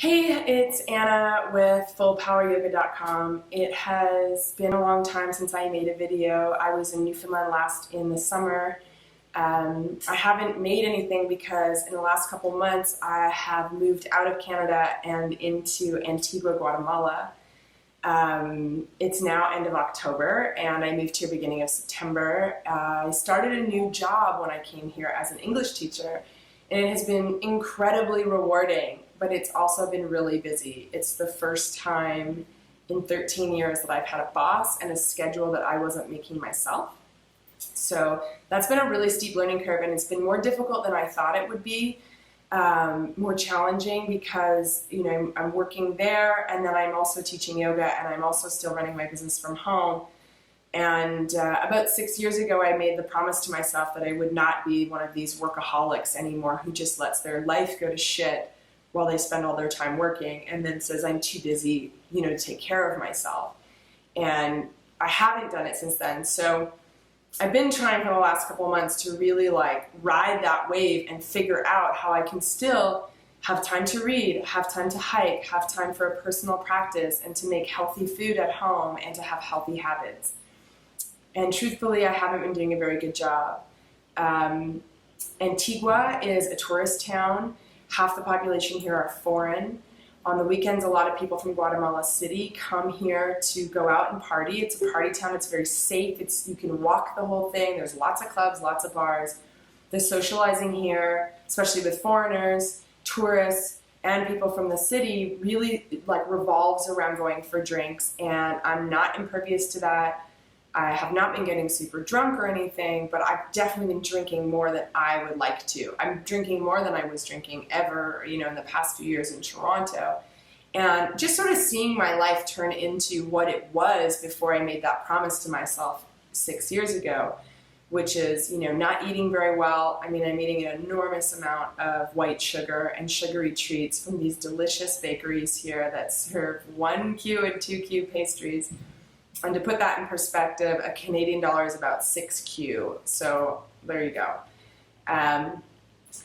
Hey, it's Anna with FullPowerYoga.com. It has been a long time since I made a video. I was in Newfoundland last in the summer. I haven't made anything because in the last couple months I have moved out of Canada and into Antigua, Guatemala. It's now end of October and I moved here beginning of September. I started a new job when I came here as an English teacher, and it has been incredibly rewarding, but it's also been really busy. It's the first time in 13 years that I've had a boss and a schedule that I wasn't making myself. So that's been a really steep learning curve, and it's been more difficult than I thought it would be. More challenging because, I'm working there, and then I'm also teaching yoga, and I'm also still running my business from home. And about 6 years ago, I made the promise to myself that I would not be one of these workaholics anymore who just lets their life go to shit while they spend all their time working and then says I'm too busy, to take care of myself. And I haven't done it since then. So I've been trying for the last couple of months to really ride that wave and figure out how I can still have time to read, have time to hike, have time for a personal practice, and to make healthy food at home and to have healthy habits. And truthfully, I haven't been doing a very good job. Antigua is a tourist town. Half the population here are foreign. On the weekends, a lot of people from Guatemala City come here to go out and party. It's a party town. It's very safe. You can walk the whole thing. There's lots of clubs, lots of bars. The socializing here, especially with foreigners, tourists, and people from the city, really revolves around going for drinks. And I'm not impervious to that. I have not been getting super drunk or anything, but I've definitely been drinking more than I would like to. I'm drinking more than I was drinking ever, in the past few years in Toronto. And just sort of seeing my life turn into what it was before I made that promise to myself 6 years ago, which is, not eating very well. I'm eating an enormous amount of white sugar and sugary treats from these delicious bakeries here that serve 1Q and 2Q pastries. And to put that in perspective, a Canadian dollar is about 6Q. So there you go.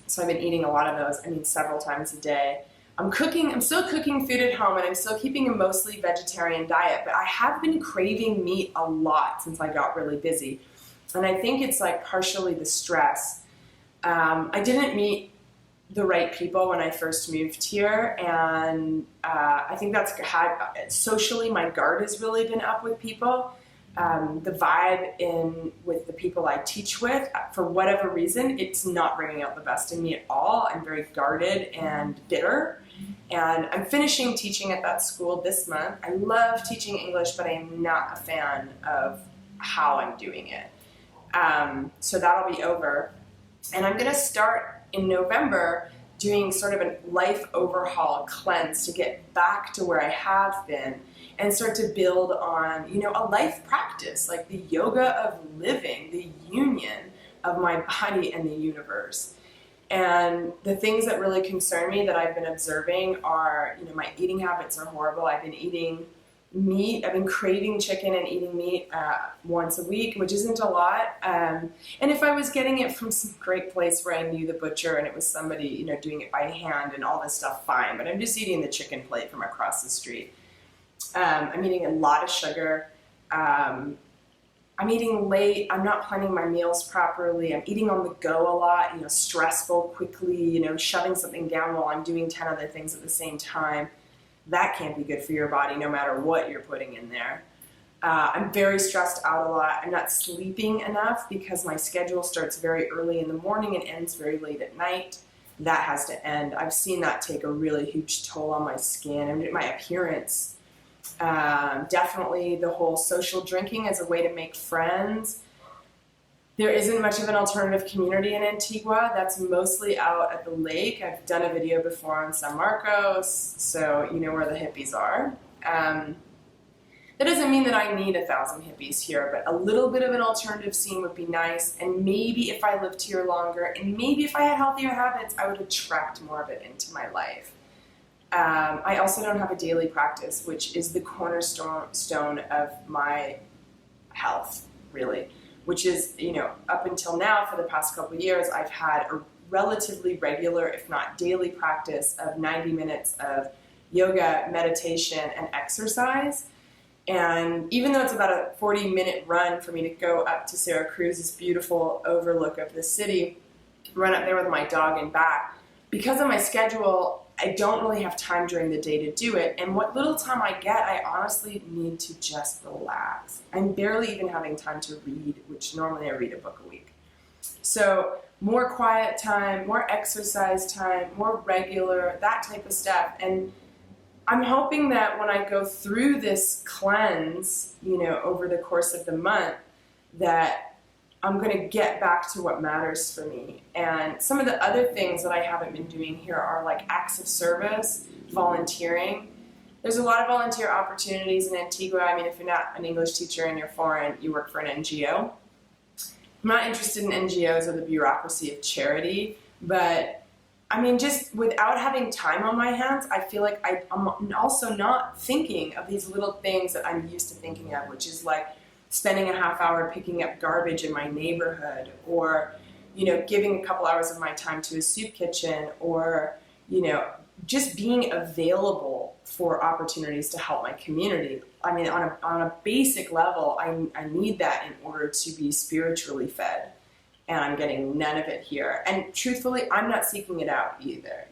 So I've been eating a lot of those, several times a day. I'm still cooking food at home, and I'm still keeping a mostly vegetarian diet, but I have been craving meat a lot since I got really busy. And I think it's partially the stress. I didn't meet the right people when I first moved here, and I think that's socially my guard has really been up with people. The vibe with the people I teach with, for whatever reason, it's not bringing out the best in me at all. I'm very guarded and bitter, and I'm finishing teaching at that school this month. I love teaching English, but I am not a fan of how I'm doing it. So that'll be over, and I'm going to start in November doing sort of a life overhaul cleanse to get back to where I have been and start to build on, a life practice, like the yoga of living, the union of my body and the universe. And the things that really concern me that I've been observing are, my eating habits are horrible. I've been eating meat. I've been craving chicken and eating meat once a week, which isn't a lot. And if I was getting it from some great place where I knew the butcher and it was somebody, doing it by hand and all this stuff, fine. But I'm just eating the chicken plate from across the street. I'm eating a lot of sugar. I'm eating late. I'm not planning my meals properly. I'm eating on the go a lot, stressful, quickly, shoving something down while I'm doing 10 other things at the same time. That can't be good for your body no matter what you're putting in there. I'm very stressed out a lot. I'm not sleeping enough because my schedule starts very early in the morning and ends very late at night. That has to end. I've seen that take a really huge toll on my skin and my appearance. Definitely the whole social drinking as a way to make friends. There isn't much of an alternative community in Antigua. That's mostly out at the lake. I've done a video before on San Marcos, so you know where the hippies are. That doesn't mean that I need 1,000 hippies here, but a little bit of an alternative scene would be nice, and maybe if I lived here longer, and maybe if I had healthier habits, I would attract more of it into my life. I also don't have a daily practice, which is the cornerstone of my health, really. Which is, up until now, for the past couple of years, I've had a relatively regular, if not daily practice of 90 minutes of yoga, meditation, and exercise. And even though it's about a 40-minute run for me to go up to Santa Cruz, this beautiful overlook of the city, run up there with my dog and back, because of my schedule, I don't really have time during the day to do it. And what little time I get, I honestly need to just relax. I'm barely even having time to read, which normally I read a book a week. So more quiet time, more exercise time, more regular, that type of stuff. And I'm hoping that when I go through this cleanse, over the course of the month, that I'm going to get back to what matters for me. And some of the other things that I haven't been doing here are like acts of service, volunteering. There's a lot of volunteer opportunities in Antigua. I mean, if you're not an English teacher and you're foreign, you work for an NGO. I'm not interested in NGOs or the bureaucracy of charity, but I mean, just without having time on my hands, I feel like I'm also not thinking of these little things that I'm used to thinking of, which is like spending a half hour picking up garbage in my neighborhood, or, giving a couple hours of my time to a soup kitchen, or, just being available for opportunities to help my community. I mean, on a basic level, I need that in order to be spiritually fed. And I'm getting none of it here. And truthfully, I'm not seeking it out either,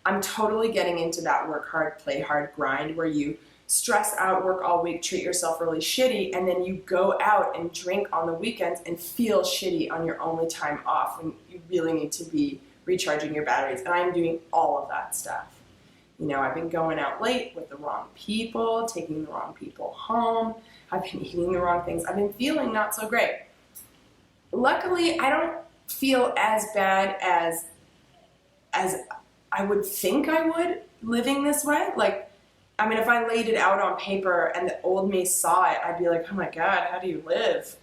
I'm totally getting into that work hard, play hard grind where you stress out, work all week, treat yourself really shitty, and then you go out and drink on the weekends and feel shitty on your only time off when you really need to be recharging your batteries. And I'm doing all of that stuff. I've been going out late with the wrong people, taking the wrong people home. I've been eating the wrong things. I've been feeling not so great. Luckily, I don't feel as bad as I would think I would living this way. Like, I mean, if I laid it out on paper and the old me saw it, I'd be like, oh my God, how do you live?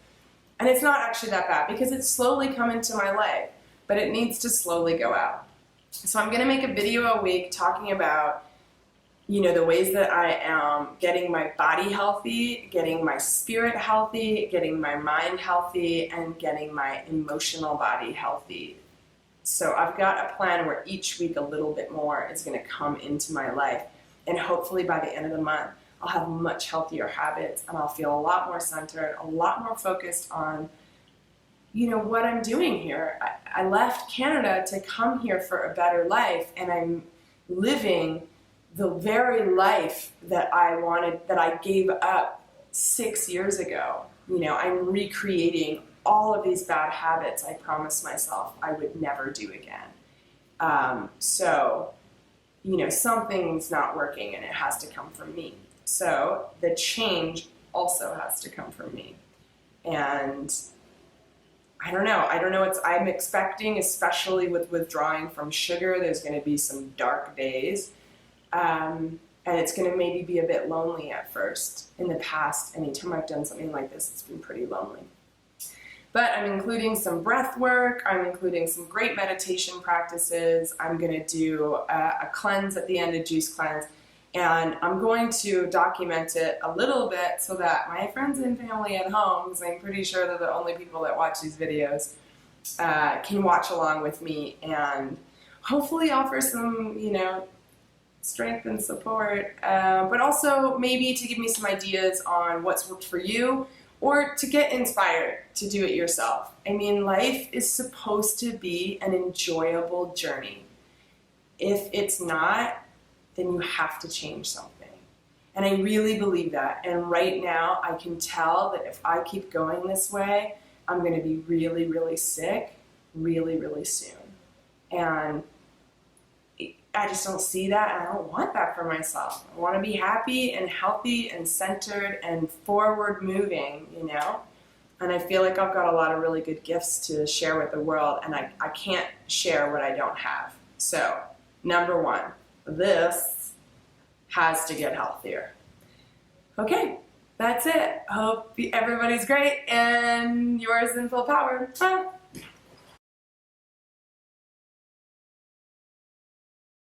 And it's not actually that bad because it's slowly come into my life, but it needs to slowly go out. So I'm going to make a video a week talking about, the ways that I am getting my body healthy, getting my spirit healthy, getting my mind healthy, and getting my emotional body healthy. So I've got a plan where each week a little bit more is going to come into my life. And hopefully by the end of the month, I'll have much healthier habits and I'll feel a lot more centered, a lot more focused on, what I'm doing here. I left Canada to come here for a better life, and I'm living the very life that I wanted, that I gave up 6 years ago. I'm recreating all of these bad habits I promised myself I would never do again. So something's not working and it has to come from me. So the change also has to come from me. And I don't know what I'm expecting, especially with withdrawing from sugar. There's going to be some dark days. And it's going to maybe be a bit lonely at first. In the past, anytime I've done something like this, it's been pretty lonely. But I'm including some breath work. I'm including some great meditation practices. I'm going to do a cleanse at the end, a juice cleanse. And I'm going to document it a little bit so that my friends and family at home, because I'm pretty sure they're the only people that watch these videos, can watch along with me and hopefully offer some, strength and support, but also maybe to give me some ideas on what's worked for you, or to get inspired to do it yourself. I mean, life is supposed to be an enjoyable journey. If it's not, then you have to change something. And I really believe that. And right now, I can tell that if I keep going this way, I'm going to be really, really sick really, really soon. And I just don't see that, and I don't want that for myself. I want to be happy and healthy and centered and forward moving, And I feel like I've got a lot of really good gifts to share with the world, and I can't share what I don't have. So, number one, this has to get healthier. Okay, that's it. Hope everybody's great and yours in full power. Bye.